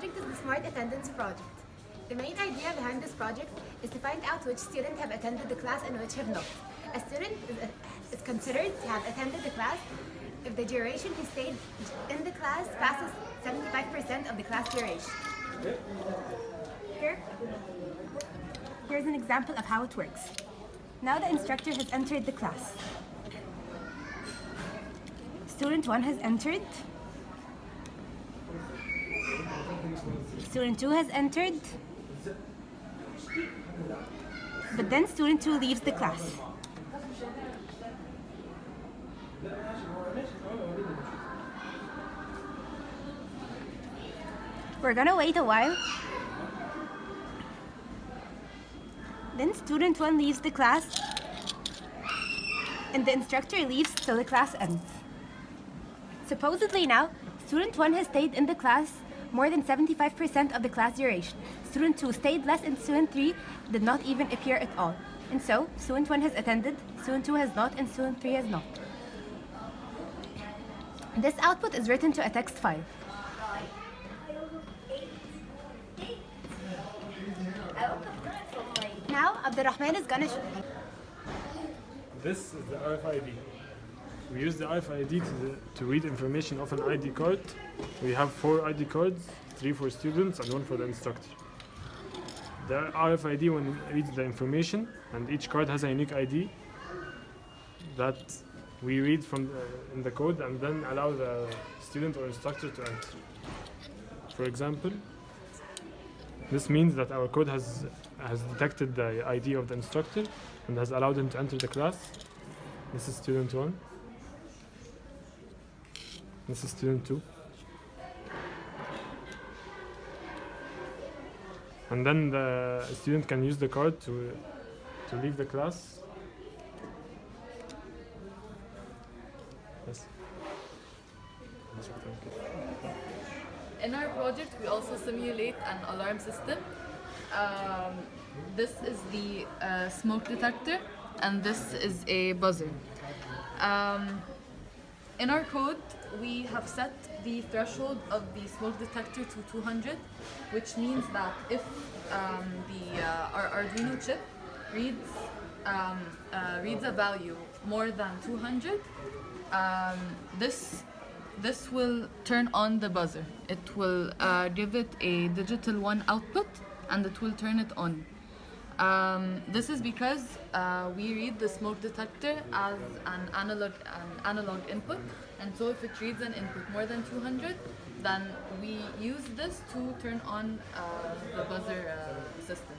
project is the Smart Attendance Project. The main idea behind this project is to find out which students have attended the class and which have not. A student is considered to have attended the class if the duration he stayed in the class passes 75% of the class duration. Here's an example of how it works. Now the instructor has entered the class. Student 1 has entered. Student 2 has entered. But then student 2 leaves the class. We're gonna wait a while. Then student 1 leaves the class and the instructor leaves till the class ends. Supposedly now, student 1 has stayed in the class more than 75% of the class duration. Student 2 stayed less and student 3 did not even appear at all. And so, student 1 has attended, student 2 has not, and student 3 has not. This output is written to a text file. Now, Abdurrahman is gonna show. This is the RFID. We use the RFID to read information of an ID card. We have 4 ID cards, 3 for students and 1 for the instructor. The RFID when it reads the information, and each card has a unique ID that we read from in the code and then allow the student or instructor to enter. For example, this means that our code has detected the ID of the instructor and has allowed him to enter the class. This is student 1. This is student 2. And then the student can use the card to leave the class. Yes. In our project, we also simulate an alarm system. This is the smoke detector, and this is a buzzer. In our code, we have set the threshold of the smoke detector to 200, which means that if our Arduino chip reads a value more than 200, this will turn on the buzzer. It will give it a digital 1 output, and it will turn it on. This is because we read the smoke detector as an analog input, and so if it reads an input more than 200, then we use this to turn on the buzzer system.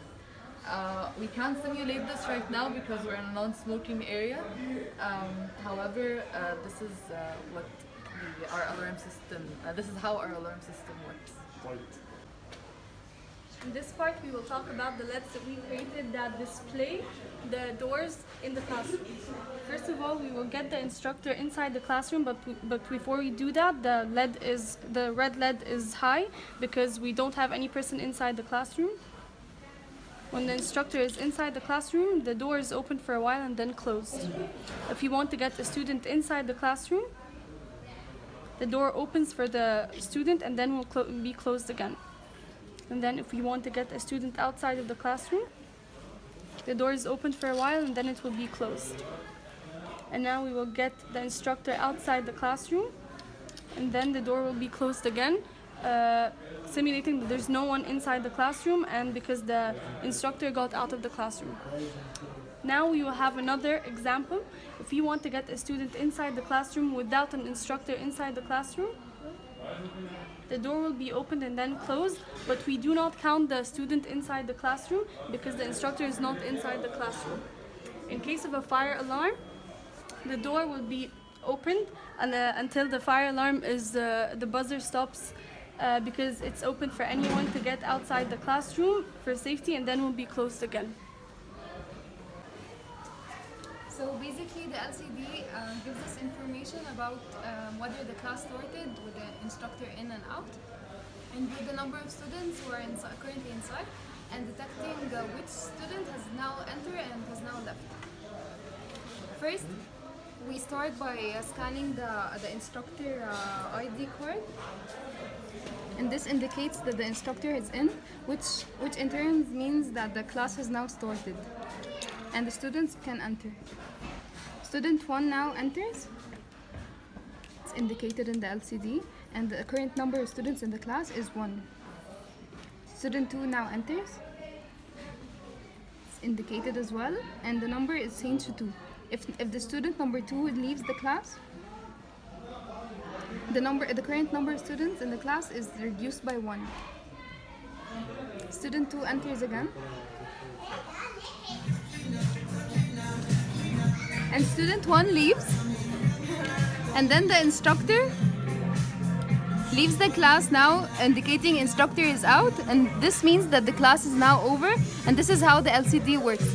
We can't simulate this right now because we're in a non-smoking area. However, this is what our alarm system. This is how our alarm system works. In this part, we will talk about the LEDs that we created that display the doors in the classroom. First of all, we will get the instructor inside the classroom, but before we do that, the red LED is high because we don't have any person inside the classroom. When the instructor is inside the classroom, the door is open for a while and then closed. If you want to get a student inside the classroom, the door opens for the student and then will be closed again. And then if we want to get a student outside of the classroom, the door is open for a while and then it will be closed. And now we will get the instructor outside the classroom, and then the door will be closed again, simulating that there's no one inside the classroom and because the instructor got out of the classroom. Now we will have another example. If you want to get a student inside the classroom without an instructor inside the classroom, the door will be opened and then closed, but we do not count the student inside the classroom because the instructor is not inside the classroom. In case of a fire alarm, the door will be opened until the fire alarm is the buzzer stops because it's open for anyone to get outside the classroom for safety, and then will be closed again. So basically the LCD gives us information about whether the class started with the instructor in and out, and with the number of students who are currently inside, and detecting which student has now entered and has now left. First, We start by scanning the instructor ID card. And this indicates that the instructor is in, which in turn means that the class has now started. And the students can enter. Student 1 now enters. It's indicated in the LCD. And the current number of students in the class is 1. Student 2 now enters. It's indicated as well. And the number is changed to 2. If the student number 2 leaves the class, the current number of students in the class is reduced by 1. Student 2 enters again. And student 1 leaves. And then the instructor leaves the class now, indicating instructor is out. And this means that the class is now over. And this is how the LCD works.